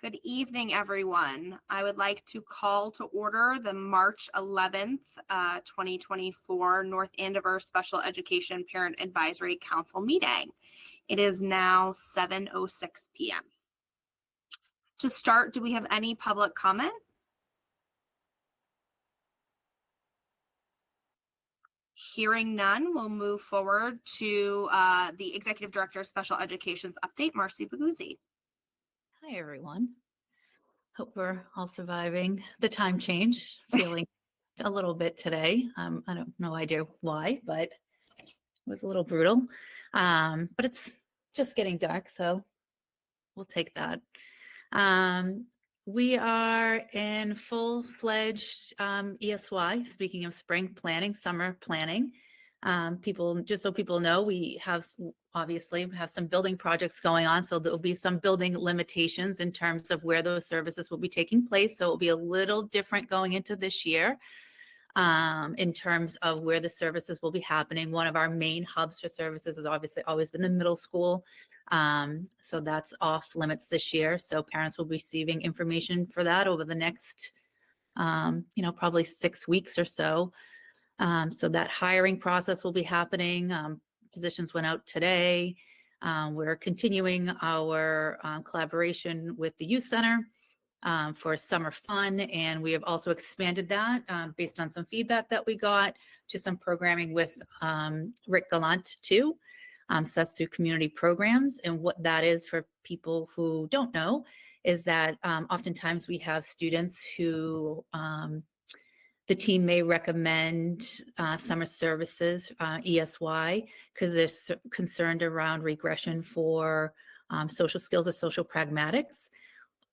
Good evening, everyone. I would like to call to order the March 11th, 2024 North Andover Special Education Parent Advisory Council meeting. It is now 7:06 p.m. To start, do we have any public comment? Hearing none, we'll move forward to the Executive Director of Special Education's update, Marcy Baguzzi. Hi, everyone. Hope we're all surviving the time change, feeling a little bit today. I don't no idea why, but it was a little brutal. But it's just getting dark, so we'll take that. We are in full-fledged ESY, speaking of spring planning, summer planning. Just so people know, we obviously have some building projects going on, so there'll be some building limitations in terms of where those services will be taking place. So it'll be a little different going into this year in terms of where the services will be happening. One of our main hubs for services has obviously always been the middle school. So that's off limits this year. So parents will be receiving information for that over the next, probably 6 weeks or so. So that hiring process will be happening. Positions went out today. We're continuing our collaboration with the youth center for summer fun, and we have also expanded that based on some feedback that we got to some programming with Rick Gallant too. So that's through community programs, and what that is for people who don't know is that oftentimes we have students who the team may recommend summer services, ESY, because they're concerned around regression for social skills or social pragmatics.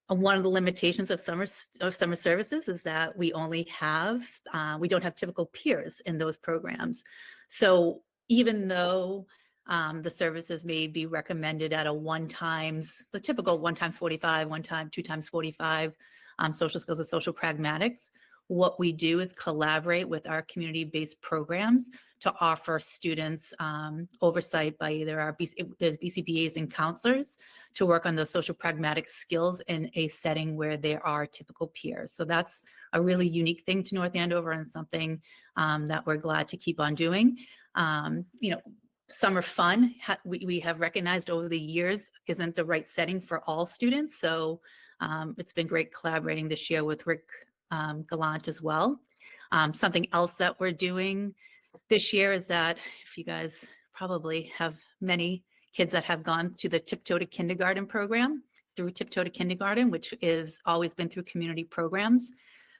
One of the limitations of summer services is that we only have, we don't have typical peers in those programs. So even though the services may be recommended at the typical 1 times 45, 2 times 45, social skills or social pragmatics, what we do is collaborate with our community-based programs to offer students oversight by either there's BCBAs and counselors to work on those social pragmatic skills in a setting where there are typical peers. So that's a really unique thing to North Andover and something that we're glad to keep on doing. Summer fun, we have recognized over the years, isn't the right setting for all students. So it's been great collaborating this year with Rick Gallant as well. Something else that we're doing this year is that if you guys probably have many kids that have gone to the Tiptoe to Kindergarten program through Tiptoe to Kindergarten, which is always been through community programs.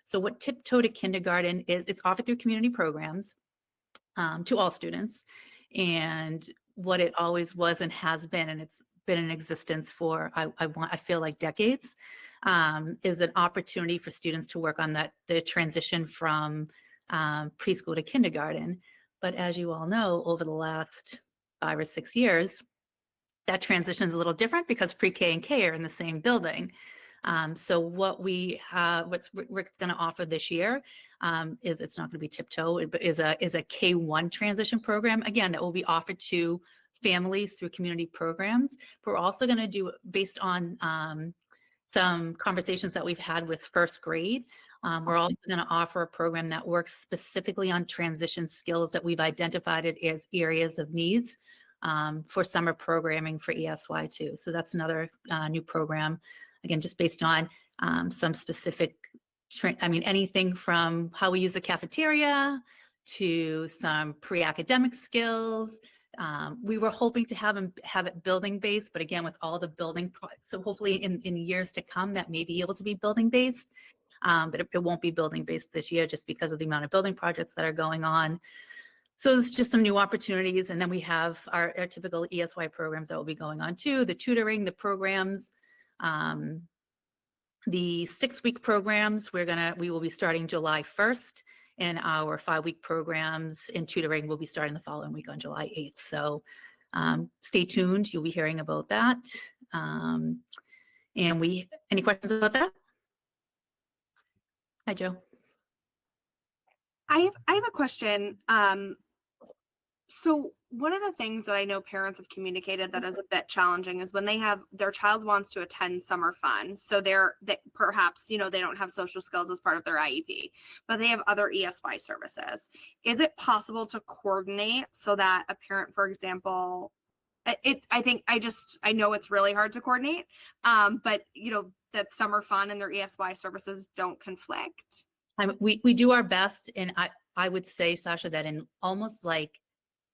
So what Tiptoe to Kindergarten is, it's offered through community programs to all students. And what it always was and has been, and it's been in existence for I feel like decades, is an opportunity for students to work on the transition from preschool to kindergarten. But as you all know, over the last 5 or 6 years, that transition is a little different because pre-K and K are in the same building. So what Rick's going to offer this year is, it's not going to be Tiptoe, but is a K1 transition program, again, that will be offered to families through community programs. But we're also going to do, based on some conversations that we've had with first grade, we're also going to offer a program that works specifically on transition skills that we've identified as areas of needs for summer programming for ESY too. So that's another new program, again, just based on some specific, anything from how we use the cafeteria to some pre-academic skills. We were hoping to have it building based, but again, with all the building, so hopefully in years to come that may be able to be building based, but it won't be building based this year just because of the amount of building projects that are going on. So it's just some new opportunities. And then we have our typical ESY programs that will be going on too, the tutoring, the programs, the 6-week programs, we will be starting July 1st. And our 5-week programs in tutoring will be starting the following week on July 8th. So stay tuned. You'll be hearing about that. Any questions about that? Hi, Joe. I have a question. So one of the things that I know parents have communicated that is a bit challenging is when they have their child wants to attend summer fun. So they perhaps, they don't have social skills as part of their IEP, but they have other ESY services. Is it possible to coordinate so that a parent, for example, I know it's really hard to coordinate, but that summer fun and their ESY services don't conflict? We do our best, and I would say, Sasha, that in almost like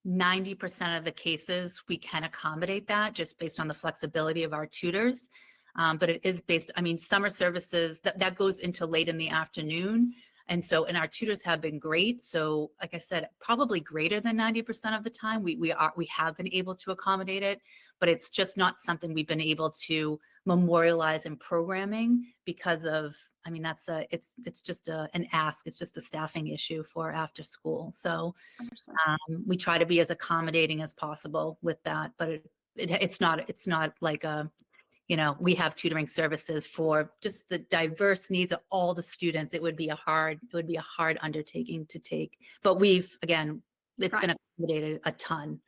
90% of the cases, we can accommodate that just based on the flexibility of our tutors. But it is based, summer services, that goes into late in the afternoon. And our tutors have been great. So like I said, probably greater than 90% of the time, we have been able to accommodate it, but it's just not something we've been able to memorialize in programming because of, it's just an ask. It's just a staffing issue for after school. So we try to be as accommodating as possible with that, but it's not like we have tutoring services for just the diverse needs of all the students. It would be a hard undertaking to take, but it's been accommodated a ton.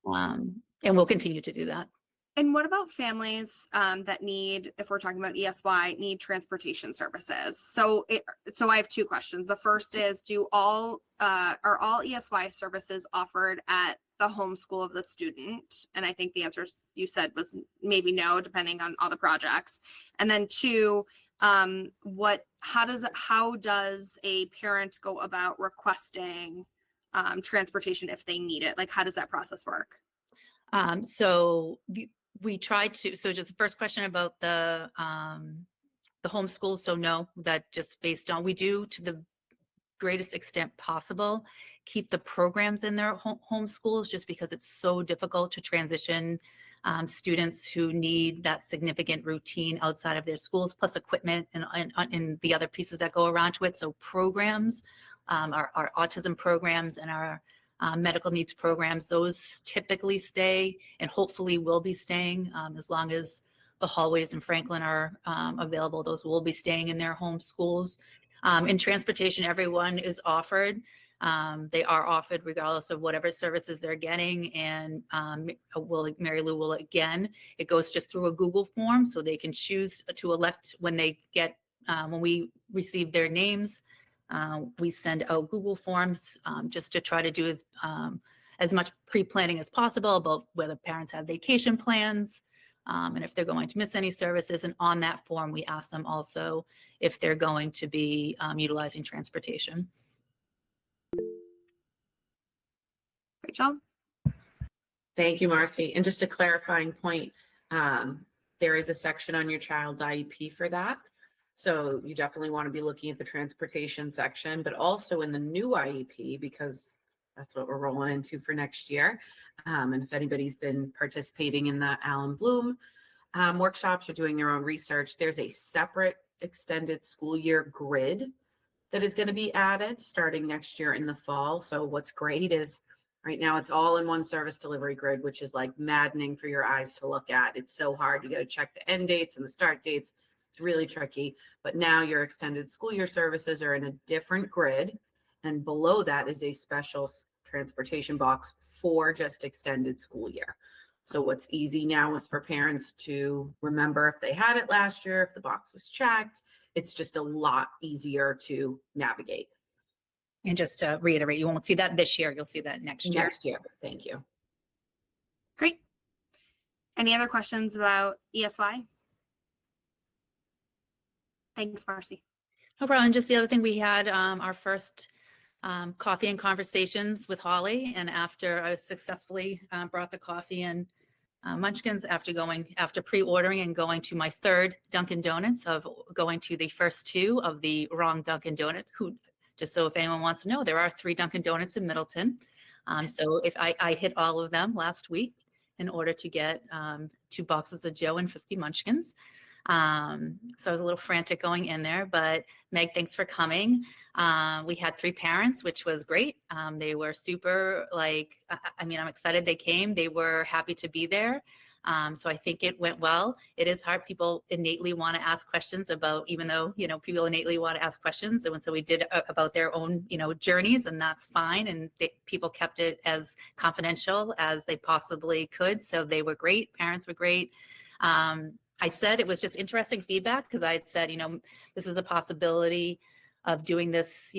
And we'll continue to do that. And what about families that need, if we're talking about ESY, need transportation services? So I have two questions. The first is, are all ESY services offered at the home school of the student? And I think the answer you said was maybe no, depending on all the projects. And then two, how does a parent go about requesting transportation if they need it? Like, how does that process work? We try to, so just the first question about the homeschool. So no, that just based on, we do to the greatest extent possible, keep the programs in their home schools just because it's so difficult to transition students who need that significant routine outside of their schools, plus equipment and the other pieces that go around to it. So programs, our autism programs and our medical needs programs, those typically stay and hopefully will be staying as long as the hallways in Franklin are available. Those will be staying in their home schools. In transportation, everyone is offered. They are offered regardless of whatever services they're getting. And Mary Lou will again, it goes just through a Google form, so they can choose to elect when they get, when we receive their names. We send out Google forms just to try to do as much pre-planning as possible about whether parents have vacation plans and if they're going to miss any services. And on that form, we ask them also if they're going to be utilizing transportation. Rachel? Thank you, Marcy. And just a clarifying point, there is a section on your child's IEP for that. So you definitely want to be looking at the transportation section, but also in the new IEP, because that's what we're rolling into for next year. And if anybody's been participating in the Alan Bloom workshops or doing their own research, there's a separate extended school year grid that is going to be added starting next year in the fall. So what's great is right now it's all in one service delivery grid, which is like maddening for your eyes to look at. It's so hard. You got to check the end dates and the start dates. It's really tricky, but now your extended school year services are in a different grid, and below that is a special transportation box for just extended school year. So what's easy now is for parents to remember if they had it last year, if the box was checked. It's just a lot easier to navigate. And just to reiterate, you won't see that this year, you'll see that next year. Next year, thank you. Great. Any other questions about ESY? Thanks, Marcy. No problem. And just the other thing, we had our first coffee and conversations with Holly, and after I successfully brought the coffee and munchkins after pre-ordering and going to my third Dunkin' Donuts of going to the first two of the wrong Dunkin' Donuts, just so if anyone wants to know, there are 3 Dunkin' Donuts in Middleton. So if I hit all of them last week in order to get 2 boxes of Joe and 50 munchkins. So I was a little frantic going in there, but Meg, thanks for coming. We had 3 parents, which was great. They were super, I'm excited they came. They were happy to be there. So I think it went well. It is hard. People innately want to ask questions about, even though, people innately want to ask questions. And so we did about their own, journeys, and that's fine. And people kept it as confidential as they possibly could. So they were great. Parents were great. I said it was just interesting feedback because I had said, this is a possibility of doing this,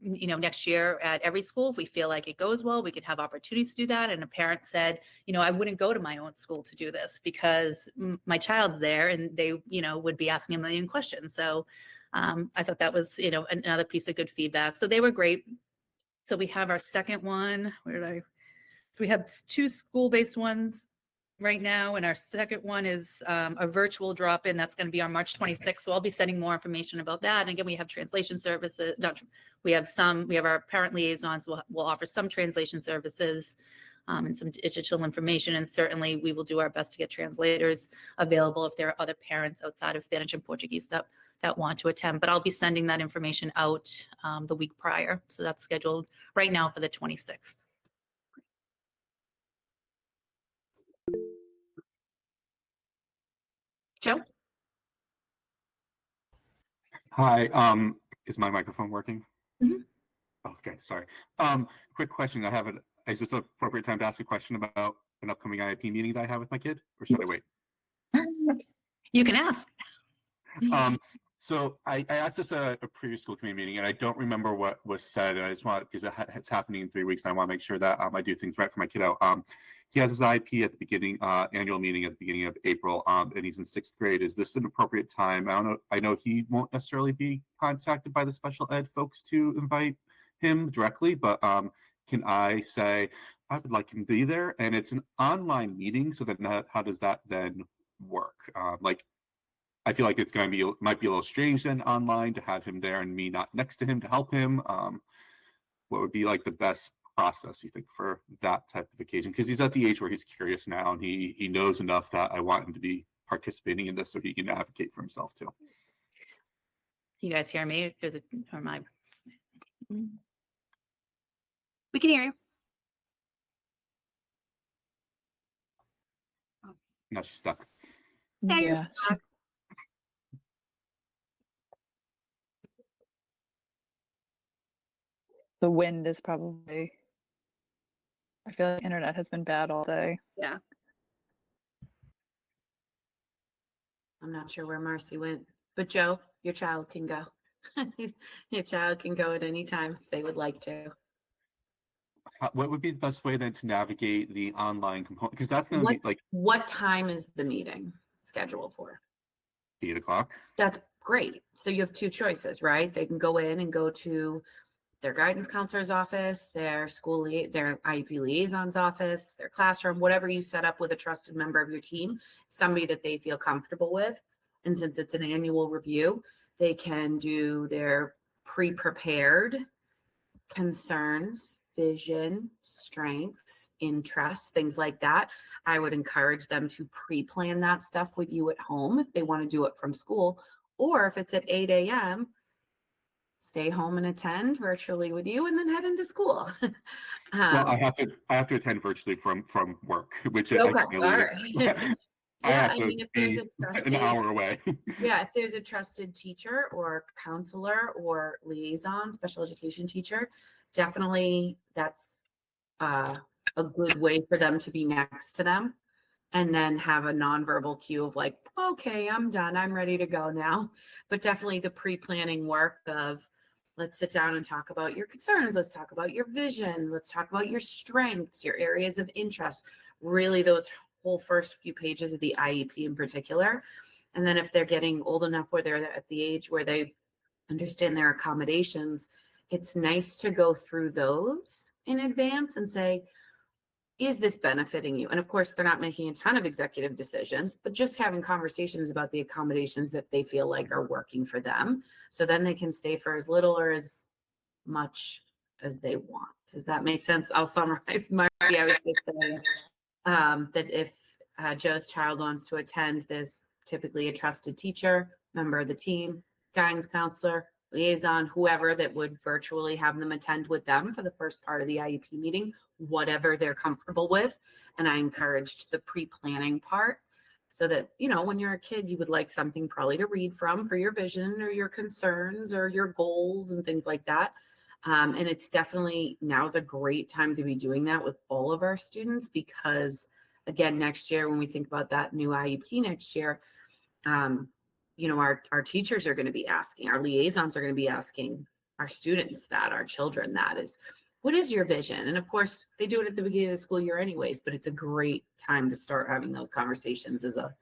next year at every school. If we feel like it goes well, we could have opportunities to do that. And a parent said, I wouldn't go to my own school to do this because my child's there and they, would be asking a million questions. So I thought that was, another piece of good feedback. So they were great. So we have our second one. We have 2 school-based ones right now, and our second one is a virtual drop-in. That's going to be on March 26th. So I'll be sending more information about that. And again, we have translation services. We have our parent liaisons. We'll offer some translation services and some digital information. And certainly we will do our best to get translators available if there are other parents outside of Spanish and Portuguese that want to attend. But I'll be sending that information out the week prior. So that's scheduled right now for the 26th. Joe? Hi, is my microphone working? Mhm. Okay, sorry. Quick question. Is this an appropriate time to ask a question about an upcoming IEP meeting that I have with my kid, or should I wait? You can ask. So I asked this at a previous school committee meeting, and I don't remember what was said, and I just want, because it's happening in 3 weeks, and I want to make sure that I do things right for my kiddo. He has his IEP at the beginning, annual meeting at the beginning of April, and he's in 6th grade. Is this an appropriate time? I don't know. I know he won't necessarily be contacted by the special ed folks to invite him directly, but can I say I would like him to be there? And it's an online meeting, so then how does that then work? I feel like it's going to might be a little strange then online to have him there and me not next to him to help him. What would be like the best process, you think, for that type of occasion? Because he's at the age where he's curious now, and he knows enough that I want him to be participating in this so he can advocate for himself too. You guys hear me? Or am I? We can hear you. Now she's stuck. Yeah, you're stuck. The wind is probably, I feel like the internet has been bad all day. Yeah. I'm not sure where Marcy went, but Joe, your child can go. Your child can go at any time if they would like to. What would be the best way then to navigate the online component? Because that's going to be like What time is the meeting scheduled for? 8 o'clock. That's great. So you have 2 choices, right? They can go in and go to their guidance counselor's office, their their IEP liaison's office, their classroom, whatever you set up with a trusted member of your team, somebody that they feel comfortable with. And since it's an annual review, they can do their pre-prepared concerns, vision, strengths, interests, things like that. I would encourage them to pre-plan that stuff with you at home if they want to do it from school, or if it's at 8 a.m., stay home and attend virtually with you and then head into school. Well, I have to attend virtually from work, which Okay, actually all right. I Yeah, have I to mean, if there's be a trusted, an hour away. yeah, if there's a trusted teacher or counselor or liaison, special education teacher, definitely that's a good way for them to be next to them and then have a nonverbal cue of like, okay, I'm done. I'm ready to go now. But definitely the pre-planning work of let's sit down and talk about your concerns. Let's talk about your vision. Let's talk about your strengths, your areas of interest, really those whole first few pages of the IEP in particular. And then if they're getting old enough where they're at the age where they understand their accommodations, it's nice to go through those in advance and say, is this benefiting you? And of course, they're not making a ton of executive decisions, but just having conversations about the accommodations that they feel like are working for them. So then they can stay for as little or as much as they want. Does that make sense? I'll summarize. Marcy, I was just saying that if Joe's child wants to attend, there's typically a trusted teacher, member of the team, guidance counselor, liaison, whoever that would virtually have them attend with them for the first part of the IEP meeting, whatever they're comfortable with. And I encouraged the pre-planning part so that, when you're a kid, you would like something probably to read from for your vision or your concerns or your goals and things like that. And it's definitely, now's a great time to be doing that with all of our students, because again, next year, when we think about that new IEP next year, our teachers are going to be asking, our liaisons are going to be asking our students that, our children that is, what is your vision? And of course, they do it at the beginning of the school year anyways, but it's a great time to start having those conversations as a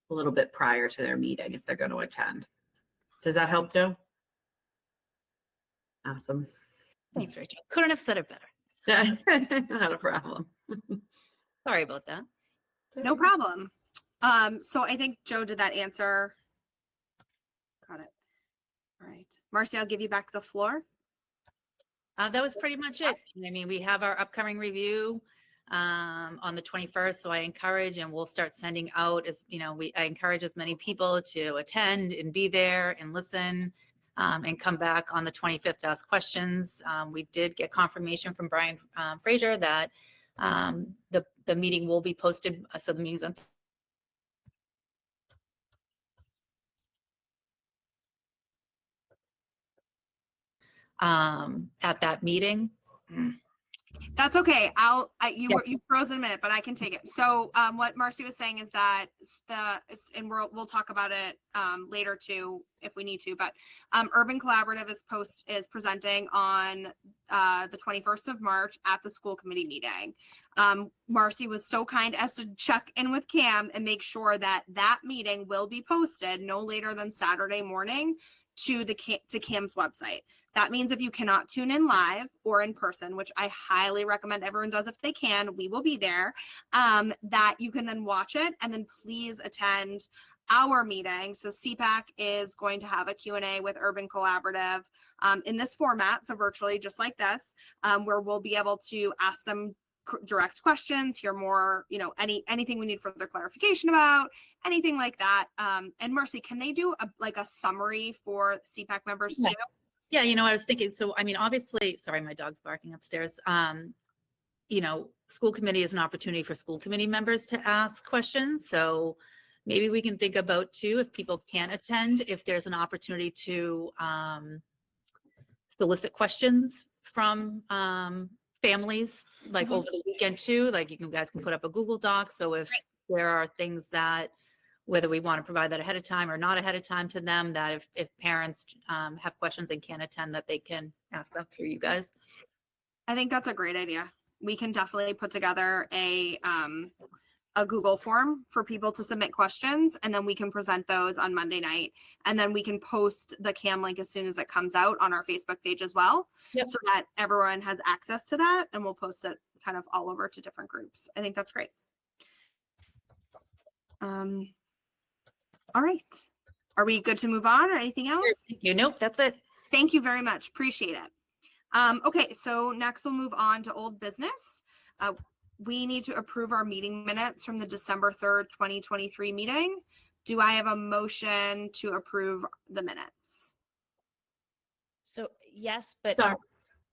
little bit prior to their meeting if they're going to attend. Does that help, Joe? Awesome. Thanks, Rachel. Couldn't have said it better. Not a problem. Sorry about that. No problem. So I think Joe did that answer. Got it. All right. Marcy, I'll give you back the floor. That was pretty much it. I mean, we have our upcoming review on the 21st. So I encourage, and we'll start sending out I encourage as many people to attend and be there and listen and come back on the 25th to ask questions. We did get confirmation from Brian Fraser that the meeting will be posted. So the meeting's on at that meeting. That's okay. You froze in a minute, but I can take it. So what Marcy was saying is that and we'll talk about it later too if we need to, but Urban Collaborative is presenting on the 21st of March at the school committee meeting. Marcy was so kind as to check in with Cam and make sure that meeting will be posted no later than Saturday morning to Cam's website. That means if you cannot tune in live or in person, which I highly recommend everyone does if they can, we will be there, that you can then watch it and then please attend our meeting. So SEPAC is going to have a Q&A with Urban Collaborative in this format, so virtually just like this, where we'll be able to ask them direct questions, hear more, anything we need further clarification about, anything like that. And Marcy, can they do a summary for CPAC members too? Yeah, I was thinking, so, I mean, obviously, sorry, my dog's barking upstairs. School committee is an opportunity for school committee members to ask questions. So maybe we can think about too, if people can't attend, if there's an opportunity to solicit questions from families, like over the weekend too, like you guys can put up a Google Doc. So if there are things that, whether we want to provide that ahead of time or not ahead of time to them, that if parents have questions and can't attend, that they can ask them through you guys. I think that's a great idea. We can definitely put together a Google form for people to submit questions, and then we can present those on Monday night. And then we can post the CAM link as soon as it comes out on our Facebook page as well, so that everyone has access to that, and we'll post it kind of all over to different groups. I think that's great. All right. Are we good to move on or anything else? Thank you. Nope, that's it. Thank you very much. Appreciate it. Okay, so next we'll move on to old business. We need to approve our meeting minutes from the December 3rd, 2023 meeting. Do I have a motion to approve the minutes? So yes, but Sorry.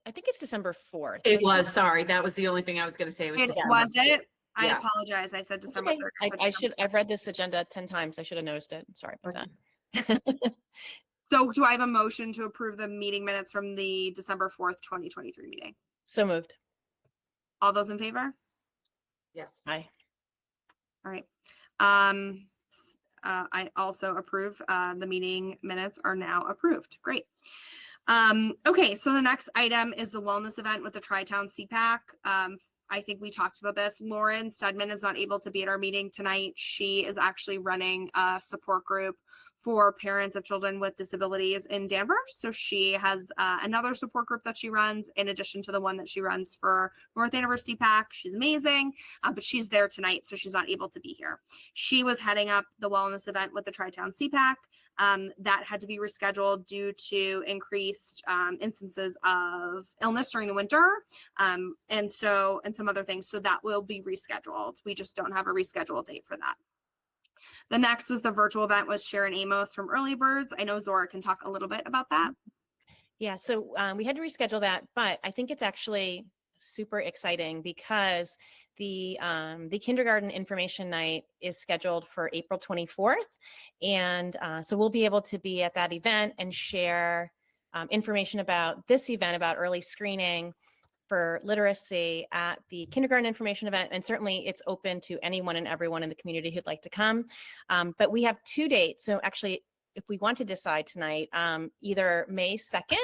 I think it's December 4th. It was, sorry. That was the only thing I was going to say. Was December. it? I Yeah. apologize. I said It's December okay. 3rd. I've read this agenda 10 times. I should have noticed it. Sorry about that. So do I have a motion to approve the meeting minutes from the December 4th, 2023 meeting? So moved. All those in favor? Yes. Aye. All right. I also approve. The meeting minutes are now approved. Great. Okay, so the next item is the wellness event with the Tri-Town CPAC. I think we talked about this. Lauren Stedman is not able to be at our meeting tonight. She is actually running a support group for parents of children with disabilities in Danvers. So she has another support group that she runs in addition to the one that she runs for North Andover SEPAC. She's amazing, but she's there tonight, so she's not able to be here. She was heading up the wellness event with the Tri-Town CPAC. That had to be rescheduled due to increased instances of illness during the winter, and some other things. So that will be rescheduled. We just don't have a rescheduled date for that. The next was the virtual event with Sharon Amos from Early Birds. I know Zora can talk a little bit about that. Yeah, so we had to reschedule that, but I think it's actually super exciting because the kindergarten information night is scheduled for April 24th. And so we'll be able to be at that event and share information about this event, about early screening for literacy at the kindergarten information event. And certainly it's open to anyone and everyone in the community who'd like to come. But we have 2 dates. So actually, if we want to decide tonight, either May 2nd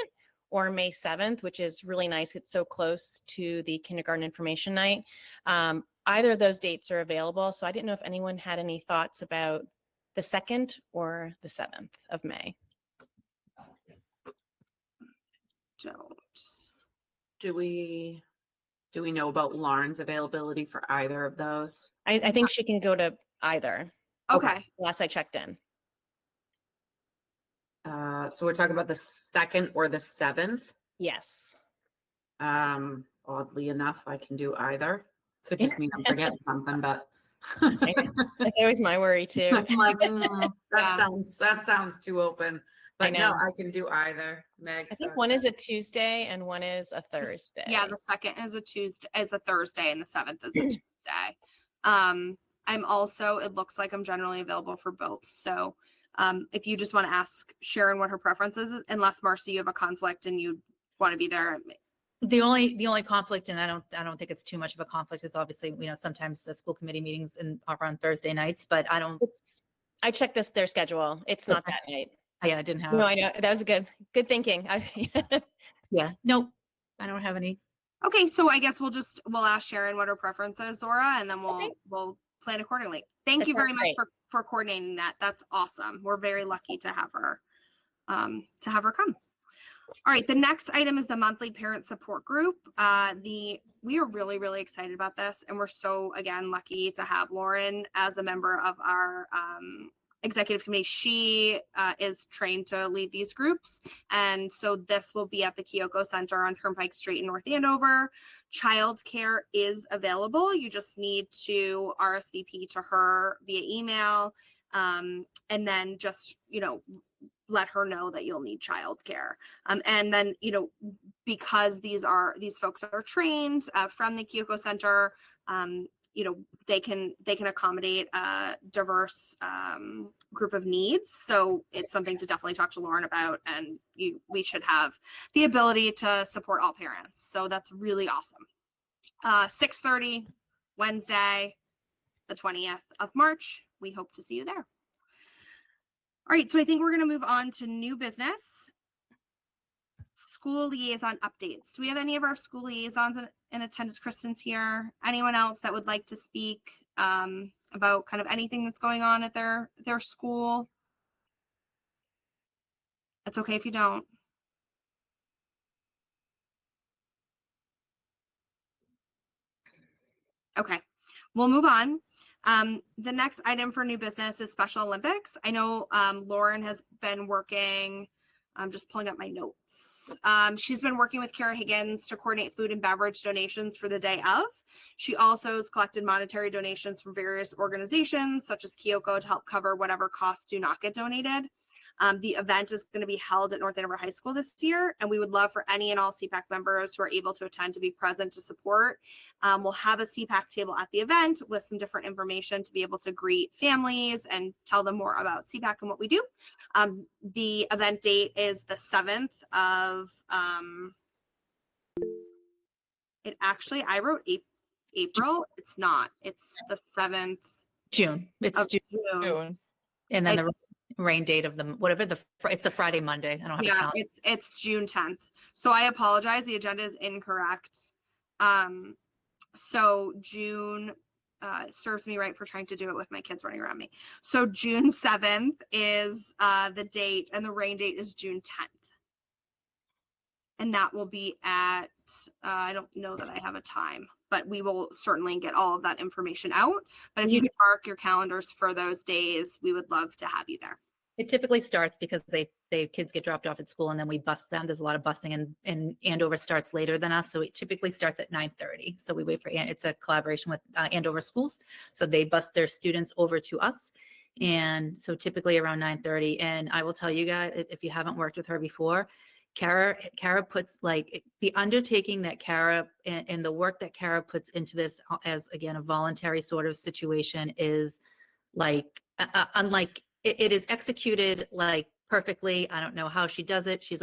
or May 7th, which is really nice. It's so close to the kindergarten information night. Either of those dates are available. So I didn't know if anyone had any thoughts about the 2nd or the 7th of May. Don't. Do we know about Lauren's availability for either of those? I think she can go to either. Okay. Last I checked in. So we're talking about the 2nd or the 7th. Yes. Oddly enough, I can do either. Could just mean I'm forgetting something, but That's always my worry too. I'm like, Yeah. that sounds too open. But no, know. I can do either. Meg, I think so- one is a Tuesday and one is a Thursday. Yeah, the 2nd is a Thursday, and the 7th is a Tuesday. I'm also, it looks like I'm generally available for both. So if you just want to ask Sharon what her preference is, unless Marcy, you have a conflict and you want to be there. The only conflict, and I don't think it's too much of a conflict, is obviously, sometimes the school committee meetings are on Thursday nights, but I don't. I checked their schedule. It's not that night. Yeah, I didn't have. No, I know. That was good thinking. Yeah, no, I don't have any. Okay, so I guess we'll ask Sharon what her preference is, Zora, and then we'll plan accordingly. Thank That you very sounds much great. for coordinating that. That's awesome. We're very lucky to have her come. All right, the next item is the monthly parent support group. We are really, really excited about this, and we're so, again, lucky to have Lauren as a member of our executive committee. She is trained to lead these groups, and so this will be at the Kyoko Center on Turnpike Street in North Andover. Childcare is available. You just need to RSVP to her via email, and then just, let her know that you'll need childcare. And then, because these folks are trained from the Kyoko Center, they can accommodate a diverse group of needs. So it's something to definitely talk to Lauren about, and we should have the ability to support all parents. So that's really awesome. 6:30 Wednesday, the 20th of March. We hope to see you there. All right, so I think we're going to move on to new business. School liaison updates. Do we have any of our school liaisons in attendance? Kristen's here. Anyone else that would like to speak about kind of anything that's going on at their school? It's okay if you don't. Okay, we'll move on. The next item for new business is Special Olympics. I know Lauren has been working, I'm just pulling up my notes. She's been working with Kara Higgins to coordinate food and beverage donations for the day of. She also has collected monetary donations from various organizations such as Kyoko to help cover whatever costs do not get donated. The event is going to be held at North Andover High School this year, and we would love for any and all SEPAC members who are able to attend to be present to support. We'll have a SEPAC table at the event with some different information to be able to greet families and tell them more about SEPAC and what we do. The event date is the 7th of, I wrote April. It's not. It's the 7th June. It's of June. June. And then the rain date of it's a Friday, Monday. I don't have a Yeah, calendar. it's June 10th. So I apologize. The agenda is incorrect. So June serves me right for trying to do it with my kids running around me. So June 7th is the date, and the rain date is June 10th. And that will be at, I don't know that I have a time, but we will certainly get all of that information out. But if you could mark your calendars for those days, we would love to have you there. It typically starts because kids get dropped off at school and then we bus them. There's a lot of busing, and Andover starts later than us. So it typically starts at 9:30. So we wait for, it's a collaboration with Andover schools. So they bus their students over to us. And so typically around 9:30. And I will tell you guys, if you haven't worked with her before, Kara puts like the undertaking that Kara and the work that Kara puts into this as, again, a voluntary sort of situation is like, unlike, it is executed like perfectly. I don't know how she does it. She's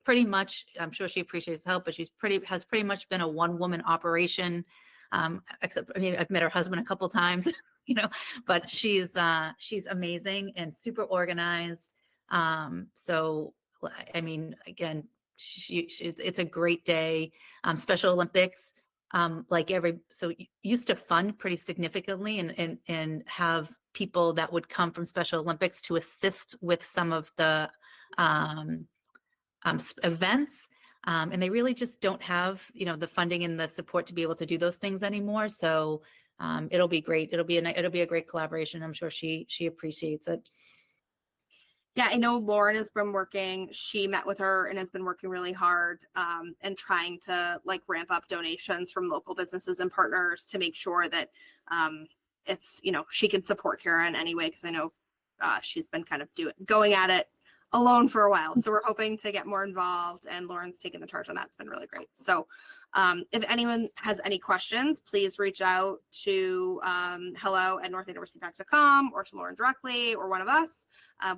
pretty much, I'm sure she appreciates help, but has pretty much been a one-woman operation. Except, I mean, I've met her husband a couple times, but she's amazing and super organized. So, I mean, again, it's a great day. Special Olympics, used to fund pretty significantly and have people that would come from Special Olympics to assist with some of the events. And they really just don't have, the funding and the support to be able to do those things anymore. So it'll be great. It'll be a great collaboration. I'm sure she appreciates it. Yeah, I know Lauren has been working, she met with her and has been working really hard and trying to like ramp up donations from local businesses and partners to make sure that it's, she can support Kara in any way, because I know she's been kind of going at it alone for a while. So we're hoping to get more involved, and Lauren's taken the charge on that. It's been really great. So if anyone has any questions, please reach out to hello@northandoversepac.com or to Lauren directly or one of us.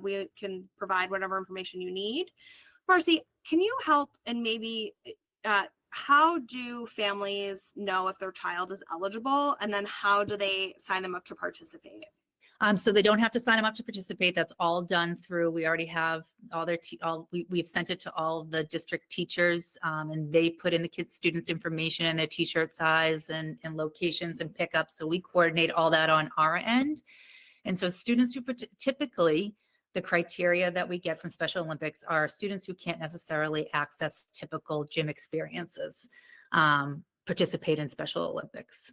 We can provide whatever information you need. Marcy, can you help and maybe how do families know if their child is eligible, and then how do they sign them up to participate? So they don't have to sign them up to participate. That's all done through, we already have all their, we've sent it to all the district teachers, and they put in the students' information and their t-shirt size and locations and pickups. So we coordinate all that on our end. And so students who typically, the criteria that we get from Special Olympics are students who can't necessarily access typical gym experiences, participate in Special Olympics.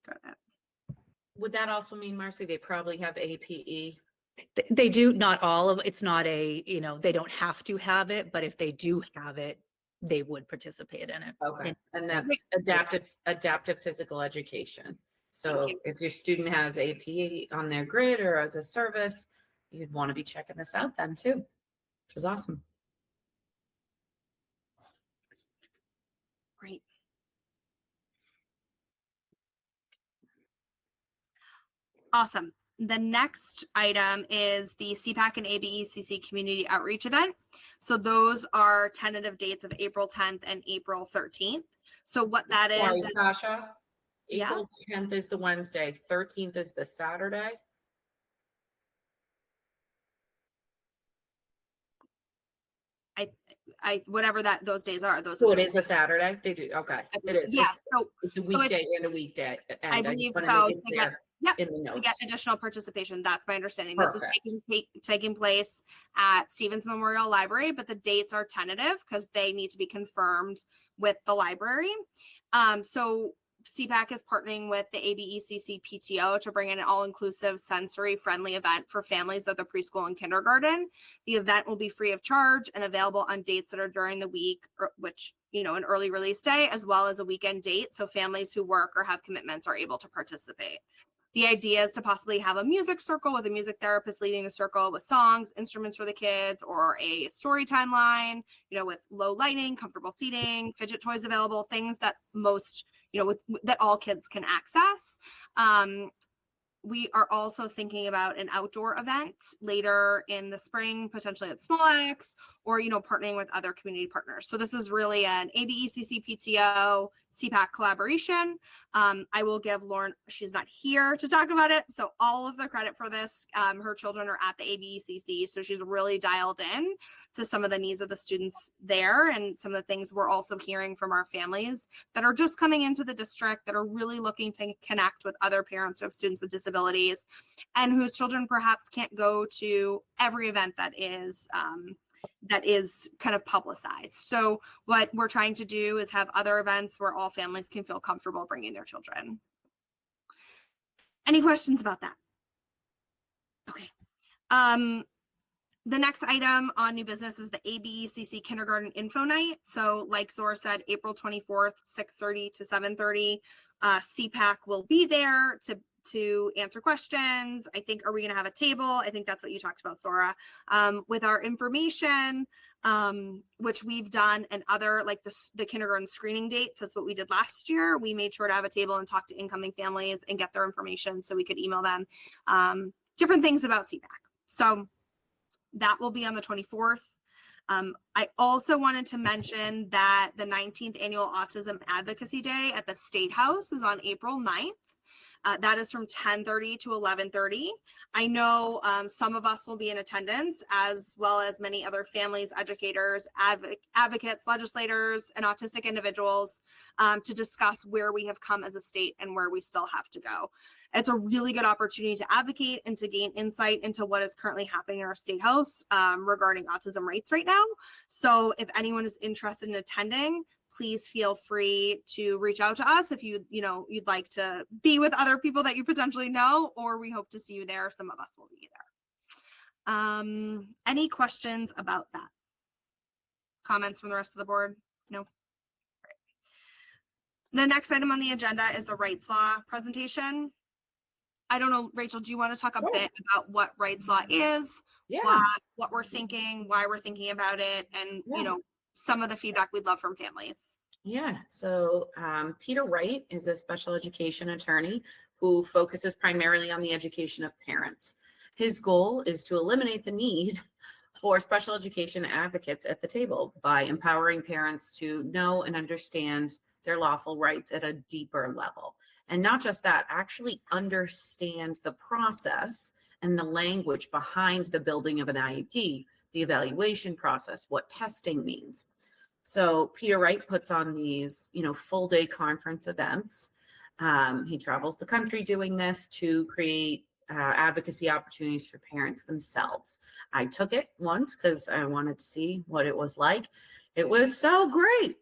Got it. Would that also mean, Marcy, they probably have APE? They do, not all of it's not a, they don't have to have it, but if they do have it, they would participate in it. Okay. And that's adaptive physical education. So if your student has APE on their grid or as a service, you'd want to be checking this out then too, which is awesome. Great. Awesome. The next item is the SEPAC and ABECC community outreach event. So those are tentative dates of April 10th and April 13th. So what that is, Sorry, Sasha, April 10th is the Wednesday, 13th is the Saturday. whatever those days are, those. So it is a Saturday. They do. Okay. It is. Yeah. It's a weekday and a weekday. And I believe so. In the notes. To get additional participation. That's my understanding. Perfect. This is taking place at Stevens Memorial Library, but the dates are tentative because they need to be confirmed with the library. So SEPAC is partnering with the ABECC PTO to bring in an all-inclusive, sensory-friendly event for families of the preschool and kindergarten. The event will be free of charge and available on dates that are during the week, which, an early release day, as well as a weekend date. So families who work or have commitments are able to participate. The idea is to possibly have a music circle with a music therapist leading the circle with songs, instruments for the kids, or a story timeline, with low lighting, comfortable seating, fidget toys available, things that most, that all kids can access. We are also thinking about an outdoor event later in the spring, potentially at Small Axe, or, partnering with other community partners. So this is really an ABECC PTO SEPAC collaboration. I will give Lauren, she's not here to talk about it, so all of the credit for this, her children are at the ABECC, so she's really dialed in to some of the needs of the students there and some of the things we're also hearing from our families that are just coming into the district that are really looking to connect with other parents who have students with disabilities and whose children perhaps can't go to every event that is kind of publicized. So what we're trying to do is have other events where all families can feel comfortable bringing their children. Any questions about that? Okay. The next item on new business is the ABECC Kindergarten Info Night. So like Zora said, April 24th, 6:30 to 7:30. SEPAC will be there to to answer questions. I think, are we going to have a table? I think that's what you talked about, Sora, with our information, which we've done, and other, like the kindergarten screening dates. That's what we did last year. We made sure to have a table and talk to incoming families and get their information so we could email them different things about CPAC. So that will be on the 24th. I also wanted to mention that the 19th Annual Autism Advocacy Day at the State House is on April 9th. That is from 10:30 to 11:30. I know some of us will be in attendance, as well as many other families, educators, advocates, legislators, and autistic individuals to discuss where we have come as a state and where we still have to go. It's a really good opportunity to advocate and to gain insight into what is currently happening in our state house regarding autism rights right now. So if anyone is interested in attending, please feel free to reach out to us if you'd like to be with other people that you potentially know, or we hope to see you there. Some of us will be there. Any questions about that? Comments from the rest of the board? No? The next item on the agenda is the rights law presentation. I don't know, Rachel, do you want to talk a bit about what rights law is, what we're thinking, why we're thinking about it, and some of the feedback we'd love from families? Yeah, so Peter Wright is a special education attorney who focuses primarily on the education of parents. His goal is to eliminate the need for special education advocates at the table by empowering parents to know and understand their lawful rights at a deeper level. And not just that, actually understand the process and the language behind the building of an IEP, the evaluation process, what testing means. So Peter Wright puts on these, full day conference events. He travels the country doing this to create advocacy opportunities for parents themselves. I took it once because I wanted to see what it was like. It was so great.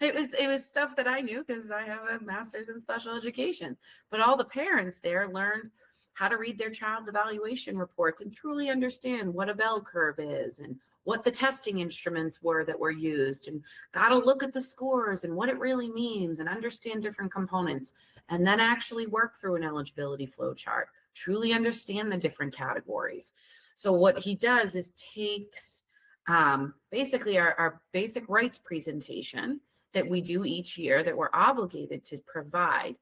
it was stuff that I knew because I have a master's in special education. But all the parents there learned how to read their child's evaluation reports and truly understand what a bell curve is and what the testing instruments were that were used, and got to look at the scores and what it really means and understand different components, and then actually work through an eligibility flow chart, truly understand the different categories. So what he does is takes basically our basic rights presentation that we do each year that we're obligated to provide,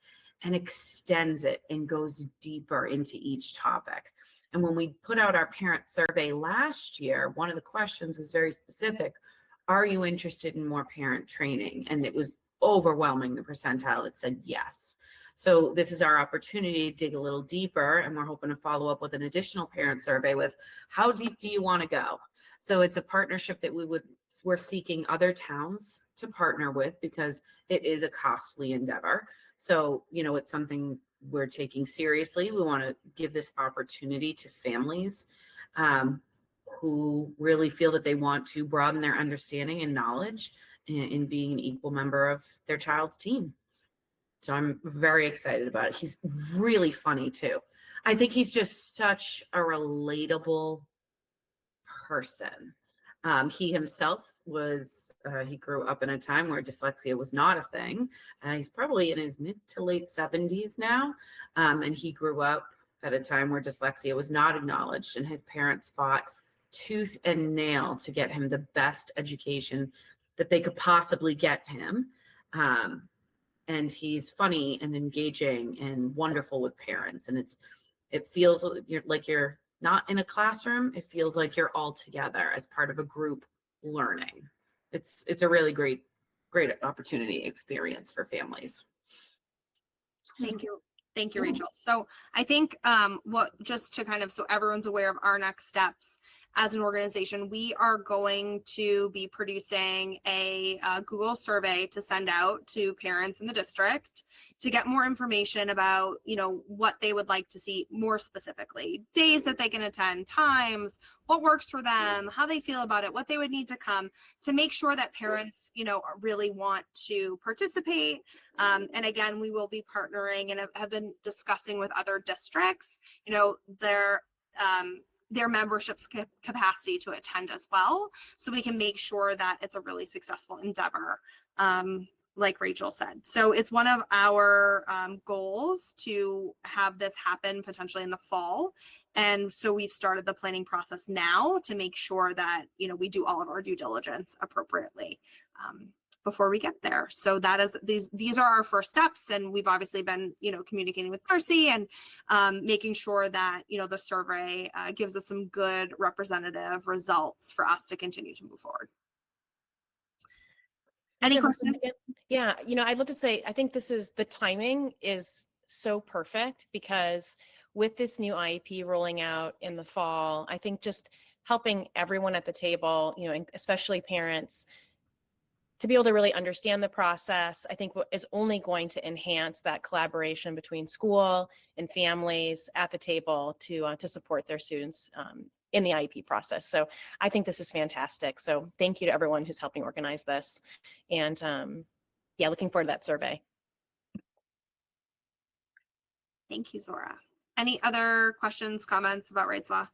and extends it and goes deeper into each topic. And when we put out our parent survey last year, one of the questions was very specific. Are you interested in more parent training? And it was overwhelming, the percentile that said yes. So this is our opportunity to dig a little deeper, and we're hoping to follow up with an additional parent survey with how deep do you want to go? So it's a partnership that we're seeking other towns to partner with because it is a costly endeavor. So, it's something we're taking seriously. We want to give this opportunity to families who really feel that they want to broaden their understanding and knowledge in being an equal member of their child's team. So I'm very excited about it. He's really funny too. I think he's just such a relatable person. He himself he grew up in a time where dyslexia was not a thing. He's probably in his mid to late 70s now. And he grew up at a time where dyslexia was not acknowledged, and his parents fought tooth and nail to get him the best education that they could possibly get him. And he's funny and engaging and wonderful with parents. And it feels like you're not in a classroom. It feels like you're all together as part of a group learning. It's a really great opportunity experience for families. Thank you. Thank you, Rachel. So I think just to kind of, so everyone's aware of our next steps as an organization, we are going to be producing a Google survey to send out to parents in the district to get more information about, what they would like to see more specifically, days that they can attend, times, what works for them, how they feel about it, what they would need to come, to make sure that parents, really want to participate. And again, we will be partnering and have been discussing with other districts, their membership's capacity to attend as well, so we can make sure that it's a really successful endeavor. like Rachel said. So it's one of our goals to have this happen potentially in the fall. And so we've started the planning process now to make sure that, we do all of our due diligence appropriately before we get there. So that is, these are our first steps. And we've obviously been, communicating with Marcy and making sure that, the survey gives us some good representative results for us to continue to move forward. Any Jim, questions? Yeah, I'd love to say, I think the timing is so perfect because with this new IEP rolling out in the fall, I think just helping everyone at the table, and especially parents, to be able to really understand the process, I think is only going to enhance that collaboration between school and families at the table to support their students in the IEP process. So I think this is fantastic. So thank you to everyone who's helping organize this. And yeah, looking forward to that survey. Thank you, Zora. Any other questions, comments about Wright's Law?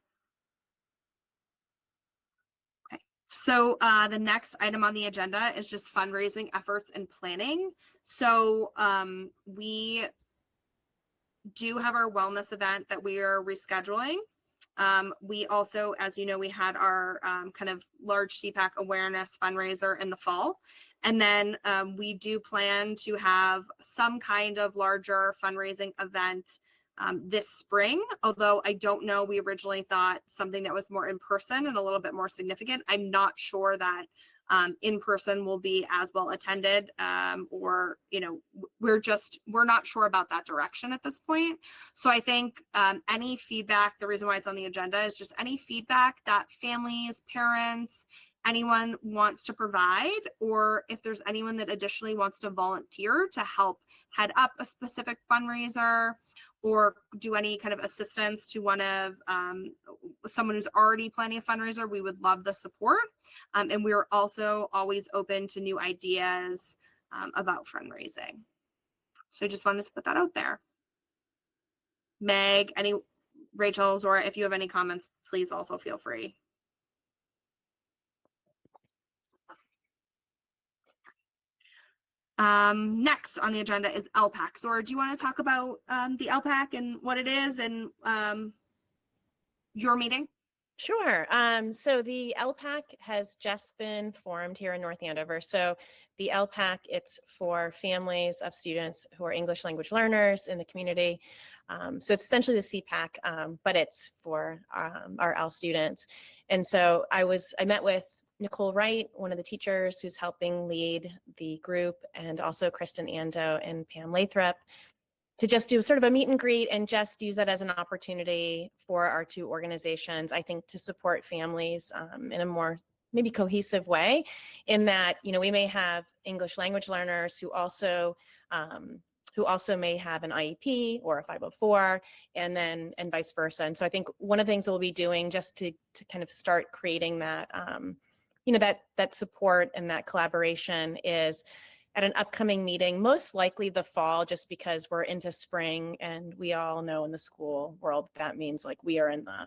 Okay, so the next item on the agenda is just fundraising efforts and planning. So we do have our wellness event that we are rescheduling. We also, as you know, we had our kind of large CPAC awareness fundraiser in the fall. And then we do plan to have some kind of larger fundraising event this spring, although I don't know, we originally thought something that was more in person and a little bit more significant. I'm not sure that in person will be as well attended or, we're not sure about that direction at this point. So I think any feedback, the reason why it's on the agenda is just any feedback that families, parents, anyone wants to provide, or if there's anyone that additionally wants to volunteer to help head up a specific fundraiser or do any kind of assistance to one of someone who's already planning a fundraiser, we would love the support. And we're also always open to new ideas about fundraising. So I just wanted to put that out there. Meg, Rachel, Zora, if you have any comments, please also feel free. Next on the agenda is LPAC. Zora, do you want to talk about the LPAC and what it is and your meeting? Sure. So the LPAC has just been formed here in North Andover. So the LPAC, it's for families of students who are English language learners in the community. So it's essentially the CPAC, but it's for our L students. And so I met with Nicole Wright, one of the teachers who's helping lead the group, and also Kristen Ando and Pam Lathrop, to just do sort of a meet and greet and just use that as an opportunity for our two organizations, I think, to support families in a more maybe cohesive way, in that, we may have English language learners who also may have an IEP or a 504 and vice versa. And so I think one of the things we'll be doing just to kind of start creating that, that support and that collaboration is at an upcoming meeting, most likely the fall, just because we're into spring and we all know in the school world that means like we are in the,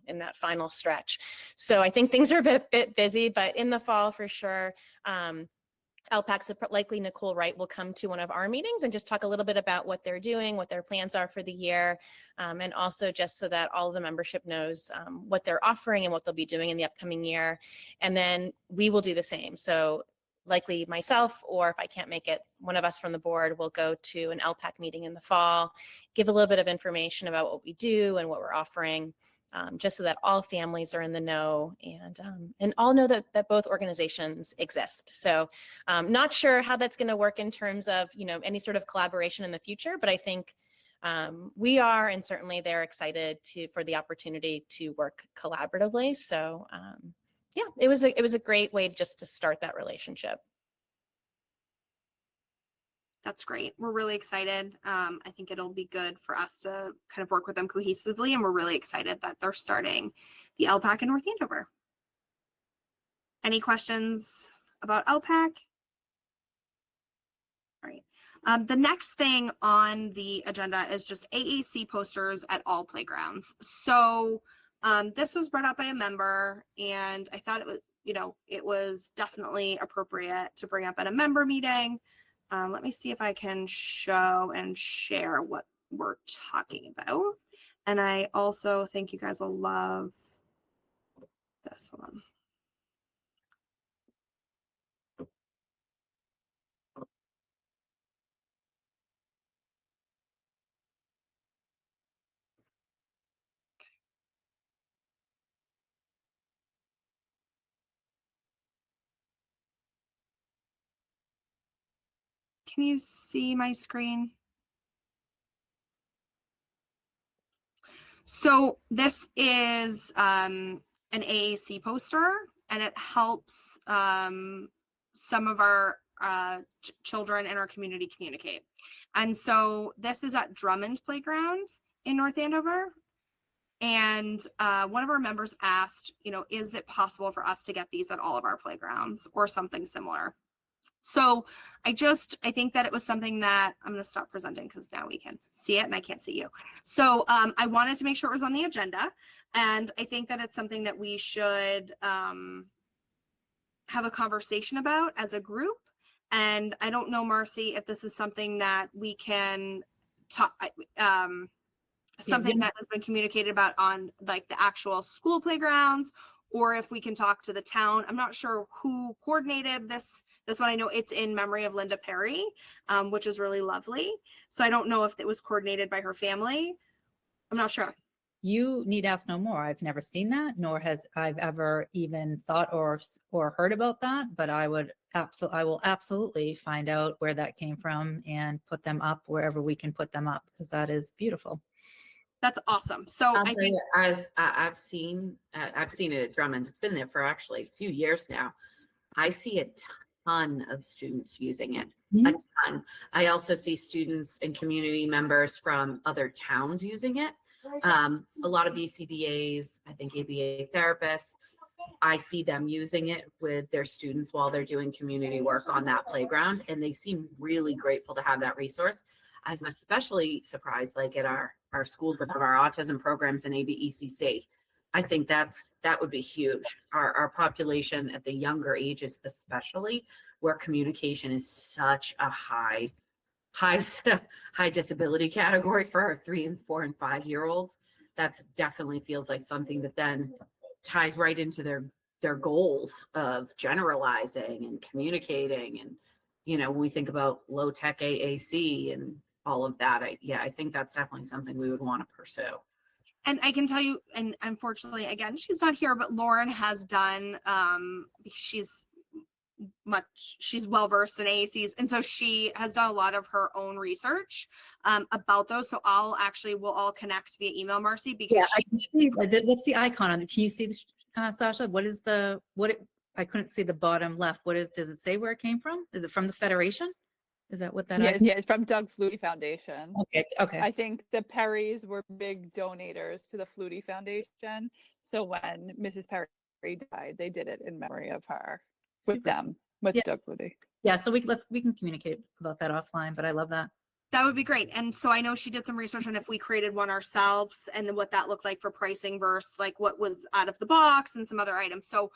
in that final stretch. So I think things are a bit busy, but in the fall for sure. LPAC, likely Nicole Wright will come to one of our meetings and just talk a little bit about what they're doing, what their plans are for the year, and also just so that all of the membership knows what they're offering and what they'll be doing in the upcoming year. And then we will do the same. So likely myself, or if I can't make it, one of us from the board will go to an LPAC meeting in the fall, give a little bit of information about what we do and what we're offering, just so that all families are in the know and all know that both organizations exist. So not sure how that's going to work in terms of, any sort of collaboration in the future, but I think we are, and certainly they're excited for the opportunity to work collaboratively. So yeah, it was a great way just to start that relationship. That's great. We're really excited. I think it'll be good for us to kind of work with them cohesively, and we're really excited that they're starting the LPAC in North Andover. Any questions about LPAC? All right. The next thing on the agenda is just AAC posters at all playgrounds. So this was brought up by a member, and I thought it was, it was definitely appropriate to bring up at a member meeting. Let me see if I can show and share what we're talking about. And I also think you guys will love this one. Can you see my screen? So this is an AAC poster, and it helps some of our children in our community communicate. And so this is at Drummond Playground in North Andover. And one of our members asked, is it possible for us to get these at all of our playgrounds or something similar? So I think that it was something that I'm going to stop presenting because now we can see it and I can't see you. So I wanted to make sure it was on the agenda. And I think that it's something that we should have a conversation about as a group. And I don't know, Marcy, if this is something that we can talk, something that has been communicated about on like the actual school playgrounds, or if we can talk to the town. I'm not sure who coordinated this one. I know it's in memory of Linda Perry, which is really lovely. So I don't know if it was coordinated by her family. I'm not sure. You need ask no more. I've never seen that, nor has I've ever even thought or heard about that. But I will absolutely find out where that came from and put them up wherever we can put them up, because that is beautiful. That's awesome. So I'll I tell think you, as I've seen it at Drummond. It's been there for actually a few years now. I see a ton of students using it. Mhm. A ton. I also see students and community members from other towns using it. A lot of BCBAs, I think ABA therapists, I see them using it with their students while they're doing community work on that playground, and they seem really grateful to have that resource. I'm especially surprised, like at our schools with our autism programs and ABECC. I think that would be huge. Our population at the younger ages, especially where communication is such a high disability category for our 3 and 4 and 5-year-olds. That's definitely feels like something that then ties right into their goals of generalizing and communicating. And when we think about low tech AAC and all of that, I think that's definitely something we would want to pursue. And I can tell you, and unfortunately, again, she's not here, but Lauren has done, she's well versed in AACs, and so she has done a lot of her own research about those. So we'll all connect via email, Marcy, because What's the icon on it? Can you see this, Sasha? I couldn't see the bottom left. Does it say where it came from? Is it from the Federation? Is that what that Yeah, icon? it's from Doug Flutie Foundation. Okay. I think the Perrys were big donators to the Flutie Foundation. So when Mrs. Perry died, they did it in memory of her with Super. them, with Yeah. Doug Flutie. Yeah, so we can communicate about that offline, but I love that. that would be great. And so I know she did some research on if we created one ourselves and then what that looked like for pricing versus like what was out of the box and some other items. So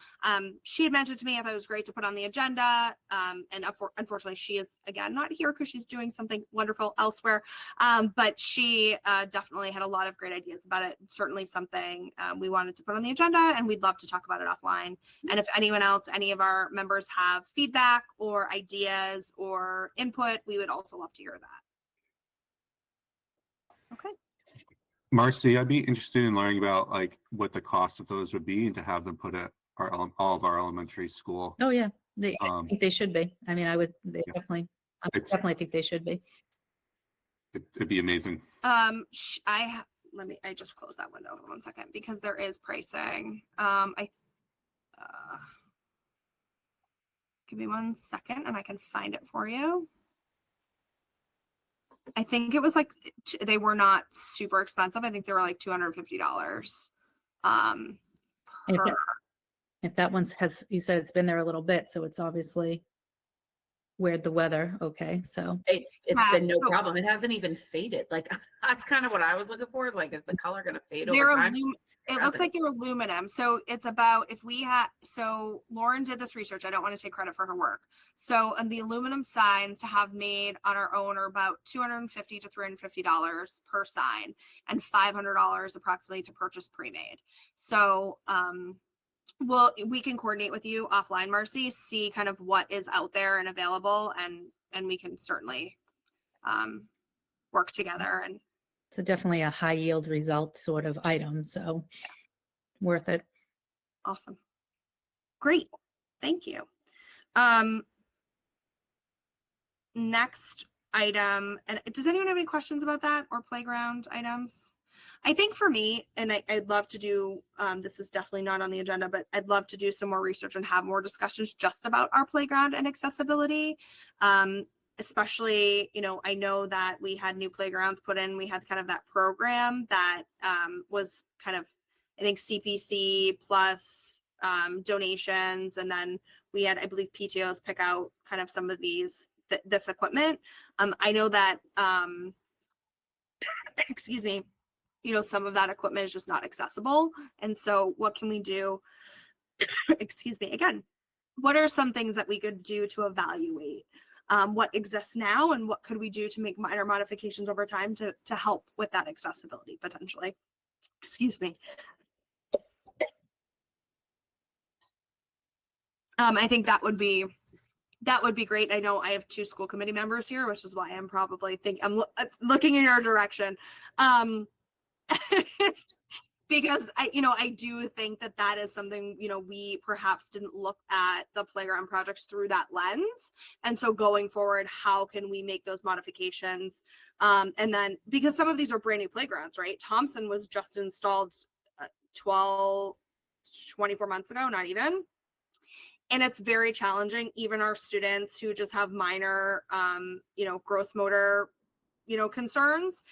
she had mentioned to me, I thought it was great to put on the agenda. And unfortunately, she is again not here because she's doing something wonderful elsewhere. But she definitely had a lot of great ideas about it. Certainly something we wanted to put on the agenda, and we'd love to talk about it offline. And if anyone else, any of our members have feedback or ideas or input, we would also love to hear that. Okay. Marcy, I'd be interested in learning about like what the cost of those would be and to have them put at all of our elementary school. Oh yeah, I think they should be. I mean, I definitely think they should be. It'd be amazing. I just closed that window for 1 second because there is pricing. Give me 1 second and I can find it for you. I think it was like, they were not super expensive. I think they were like $250. If that one's you said it's been there a little bit, so it's obviously weared the weather. Okay, so It's Yeah, been no so- problem. It hasn't even faded. Like that's kind of what I was looking for, is like, is the color gonna fade over They're time? it looks like they're aluminum. So it's about, if we had, so Lauren did this research. I don't want to take credit for her work. So, and the aluminum signs to have made on our own are about $250 to $350 per sign, and $500 approximately to purchase pre-made. So, well, we can coordinate with you offline, Marcy, see kind of what is out there and available, and we can certainly work together. And it's definitely a high yield result sort of item. So worth it. awesome. Great. Thank you. Next item, and does anyone have any questions about that or playground items? I think for me, and I'd love to do, this is definitely not on the agenda, but I'd love to do some more research and have more discussions just about our playground and accessibility. Especially, you know, I know that we had new playgrounds put in. We had kind of that program that was kind of, I think, CPC plus donations. And then we had, I believe, PTOs pick out kind of some of this equipment. I know that, excuse me, you know, some of that equipment is just not accessible. And so what can we do? Excuse me, again, what are some things that we could do to evaluate what exists now, and what could we do to make minor modifications over time to help with that accessibility potentially? Excuse me. I think that would be great. I know I have 2 school committee members here, which is why I'm probably I'm looking in your direction. Because I do think that is something, you know, we perhaps didn't look at the playground projects through that lens. And so going forward, how can we make those modifications? And then, because some of these are brand new playgrounds, right? Thompson was just installed 24 months ago, not even. And it's very challenging. Even our students who just have minor, you know, gross motor, you know, concerns,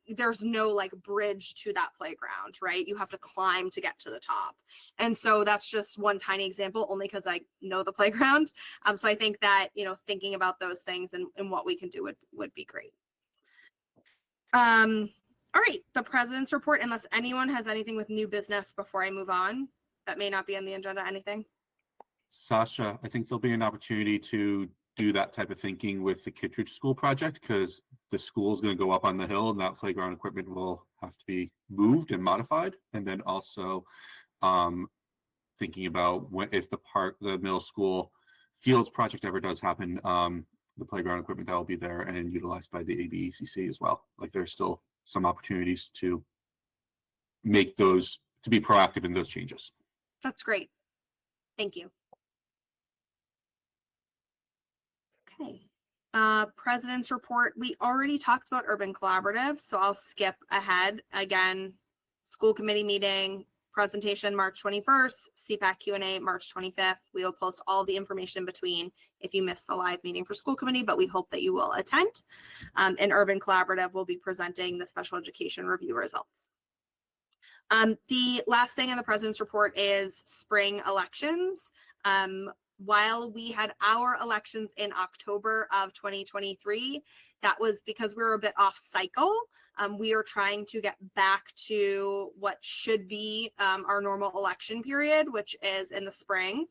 there's no like bridge to that playground, right? You have to climb to get to the top. And so that's just one tiny example, only because I know the playground. So I think that, you know, thinking about those things and what we can do would be great. All right, the president's report, unless anyone has anything with new business before I move on, that may not be on the agenda, anything? Sasha, I think there'll be an opportunity to do that type of thinking with the Kittredge School project, because the school is going to go up on the hill and that playground equipment will have to be moved and modified. And then also thinking about if the middle school fields project ever does happen, the playground equipment that will be there and utilized by the ABECC as well. Like there's still some opportunities to make those, to be proactive in those changes. That's great. Thank you. Okay. President's report. We already talked about Urban Collaborative, so I'll skip ahead. Again, school committee meeting, presentation March 21st, SEPAC Q&A March 25th. We will post all the information in between if you missed the live meeting for school committee, but we hope that you will attend. And Urban Collaborative will be presenting the special education review results. The last thing in the president's report is spring elections. While we had our elections in October of 2023, that was because we were a bit off cycle. We are trying to get back to what should be our normal election period, which is in the spring.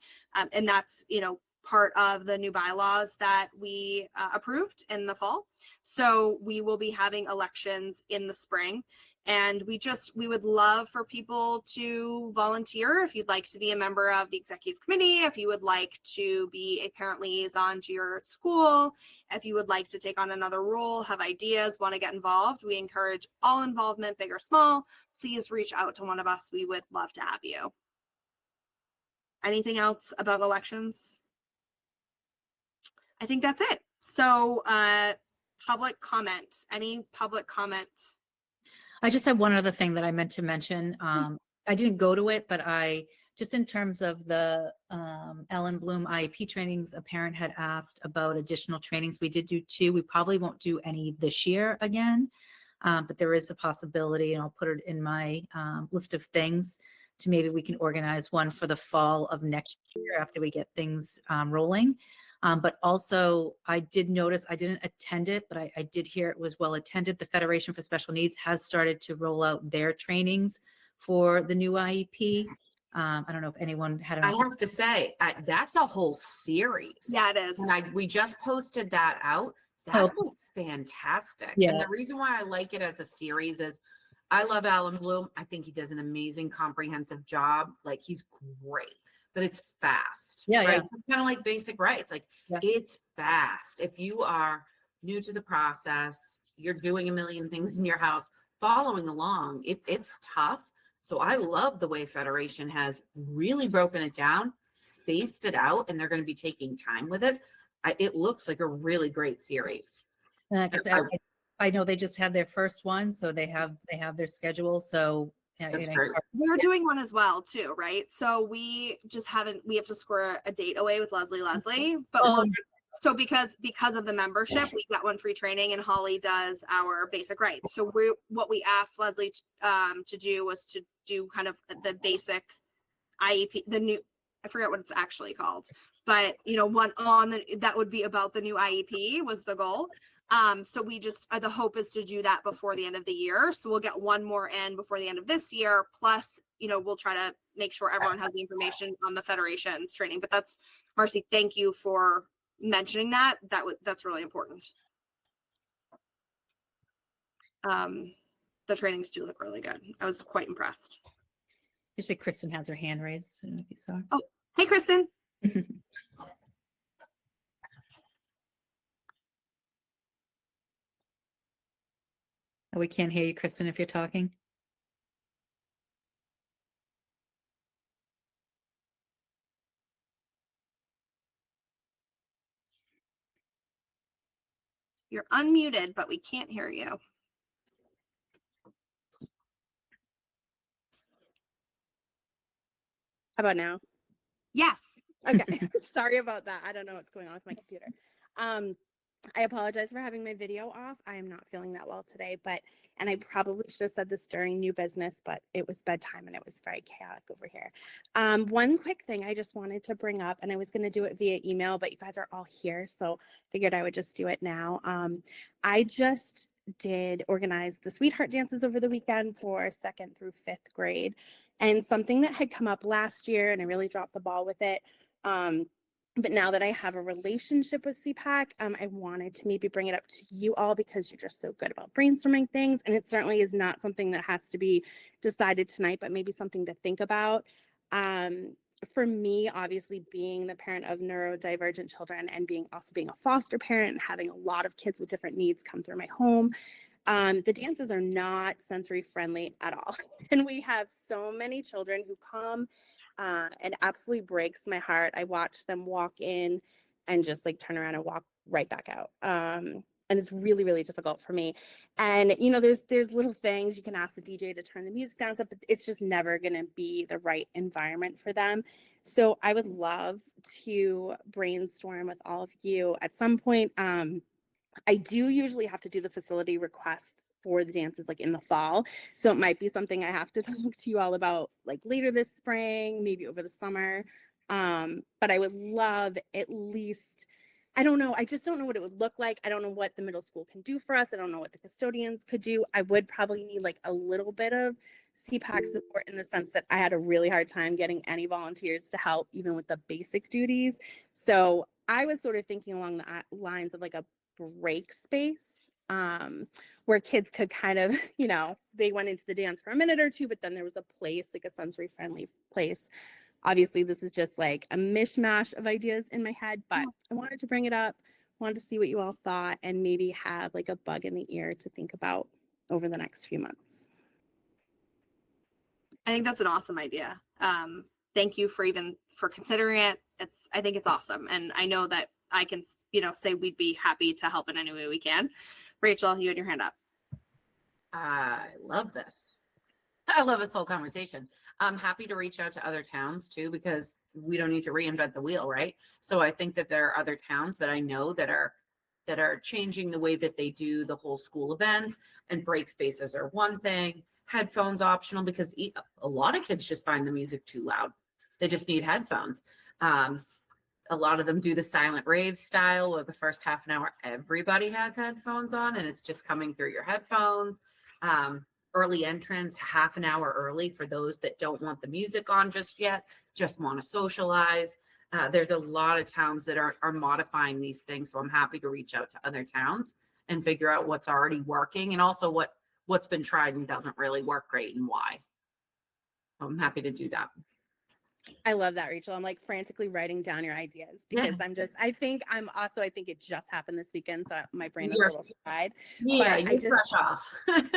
And that's, you know, part of the new bylaws that we approved in the fall. So we will be having elections in the spring. And we would love for people to volunteer if you'd like to be a member of the executive committee, if you would like to be a parent liaison to your school, if you would like to take on another role, have ideas, want to get involved. We encourage all involvement, big or small. Please reach out to one of us. We would love to have you. Anything else about elections? I think that's it. So public comment, any public comment? I just have one other thing that I meant to mention. I didn't go to it, but just in terms of the Ellen Bloom IEP trainings, a parent had asked about additional trainings. We did do 2. We probably won't do any this year again, but there is a possibility, and I'll put it in my list of things to maybe we can organize one for the fall of next year after we get things rolling. But also I did notice, I didn't attend it, but I did hear it was well attended. The Federation for Special Needs has started to roll out their trainings for the new IEP. I don't know if anyone had an I have to say, that's a whole series. Yeah, it is. And we just posted that out. That Oh. looks fantastic. And Yes. the reason why I like it as a series is I love Alan Bloom. I think he does an amazing comprehensive job. Like, he's great, but it's fast. Yeah, right? yeah. It's kind of like basic rights. Like, Yeah. it's fast. If you are new to the process, you're doing a million things in your house, following along, it's tough. So I love the way Federation has really broken it down, spaced it out, and they're going to be taking time with it. It looks like a really great series. And like I said, I know they just had their first one, so they have their schedule. So That's great. We're doing one as well too, right? So we have to square a date away with Leslie, but so because of the membership, we got one free training, and Holly does our basic rights. So what we asked Leslie to do was to do kind of the basic IEP, the new, I forget what it's actually called, but one that would be about the new IEP was the goal. So we just, the hope is to do that before the end of the year. So we'll get one more in before the end of this year. Plus, we'll try to make sure everyone has the information on the Federation's training. But that's, Marcy, thank you for mentioning that. That's really important. The trainings do look really good. I was quite impressed. Usually Kristen has her hand raised. I don't know if you saw. Oh, hey, Kristen. Oh, we can't hear you, Kristen, if you're talking. You're unmuted, but we can't hear you. How about now? Yes. Okay. Sorry about that. I don't know what's going on with my computer. I apologize for having my video off. I am not feeling that well today, and I probably should have said this during new business, but it was bedtime and it was very chaotic over here. One quick thing I just wanted to bring up, and I was going to do it via email, but you guys are all here, so figured I would just do it now. I just did organize the sweetheart dances over the weekend for 2nd through 5th grade, and something that had come up last year, and I really dropped the ball with it. But now that I have a relationship with SEPAC, I wanted to maybe bring it up to you all because you're just so good about brainstorming things. And it certainly is not something that has to be decided tonight, but maybe something to think about. For me, obviously being the parent of neurodivergent children and also being a foster parent and having a lot of kids with different needs come through my home, the dances are not sensory friendly at all. And we have so many children who come and absolutely breaks my heart. I watch them walk in and just like turn around and walk right back out. And it's really, really difficult for me. And, there's little things you can ask the DJ to turn the music down, stuff, but it's just never going to be the right environment for them. So I would love to brainstorm with all of you at some point. I do usually have to do the facility requests for the dances like in the fall. So it might be something I have to talk to you all about like later this spring, maybe over the summer. But I would love at least, I don't know. I just don't know what it would look like. I don't know what the middle school can do for us. I don't know what the custodians could do. I would probably need like a little bit of CPAC support in the sense that I had a really hard time getting any volunteers to help, even with the basic duties. So I was sort of thinking along the lines of like a break space where kids could kind of, they went into the dance for a minute or two, but then there was a place, like a sensory friendly place. Obviously, this is just like a mishmash of ideas in my head, but I wanted to bring it up, wanted to see what you all thought, and maybe have like a bug in the ear to think about over the next few months. I think that's an awesome idea. Thank you for considering it. I think it's awesome. And I know that I can, say we'd be happy to help in any way we can. Rachel, you had your hand up. I love this. I love this whole conversation. I'm happy to reach out to other towns too, because we don't need to reinvent the wheel, right? So I think that there are other towns that I know that are changing the way that they do the whole school events, and break spaces are one thing. Headphones optional, because a lot of kids just find the music too loud. They just need headphones. A lot of them do the silent rave style where the first half an hour, everybody has headphones on and it's just coming through your headphones. Early entrance, half an hour early for those that don't want the music on just yet, just want to socialize. There's a lot of towns that are modifying these things. So I'm happy to reach out to other towns and figure out what's already working and also what's been tried and doesn't really work great and why. So I'm happy to do that. I love that, Rachel. I'm like frantically writing down your ideas Yeah. because I think it just happened this weekend. So my brain is a You're- little fried. Yeah, But you're fresh off.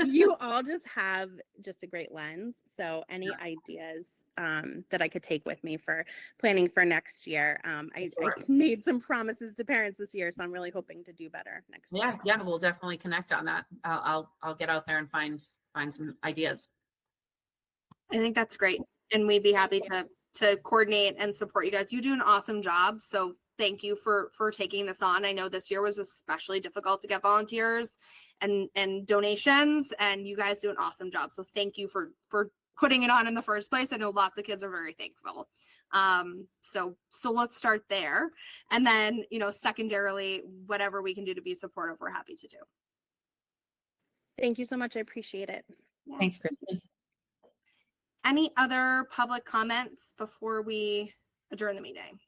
You all just have just a great lens. So any ideas that I could take with me for planning for next year? I made some promises to parents this year, so I'm really hoping to do better next year. Yeah, we'll definitely connect on that. I'll get out there and find some ideas. I think that's great. And we'd be happy to coordinate and support you guys. You do an awesome job. So thank you for taking this on. I know this year was especially difficult to get volunteers and donations, and you guys do an awesome job. So thank you for putting it on in the first place. I know lots of kids are very thankful. So let's start there. And then, secondarily, whatever we can do to be supportive, we're happy to do. Thank you so much. I appreciate it. Yeah. Thanks, Kristen. Any other public comments before we adjourn the meeting?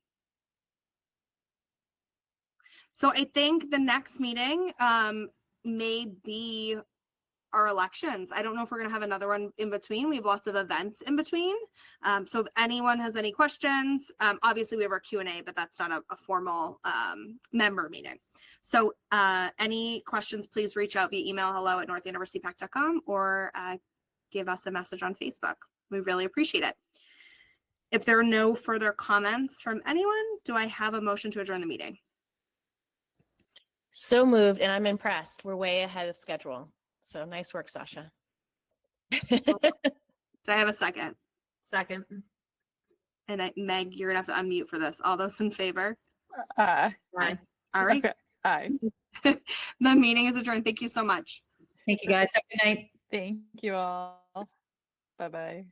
So I think the next meeting may be our elections. I don't know if we're going to have another one in between. We have lots of events in between. So if anyone has any questions, obviously we have our Q&A, but that's not a formal member meeting. So any questions, please reach out via email, hello@northandoversepac.com, or give us a message on Facebook. We really appreciate it. If there are no further comments from anyone, do I have a motion to adjourn the meeting? So moved, and I'm impressed. We're way ahead of schedule. So nice work, Sasha. Do I have a second? Second. And Meg, you're gonna have to unmute for this. All those in favor? Bye. All right. Okay. Aye. The meeting is adjourned. Thank you so much. Thank you, guys. Have a good night. Thank you all. Bye-bye.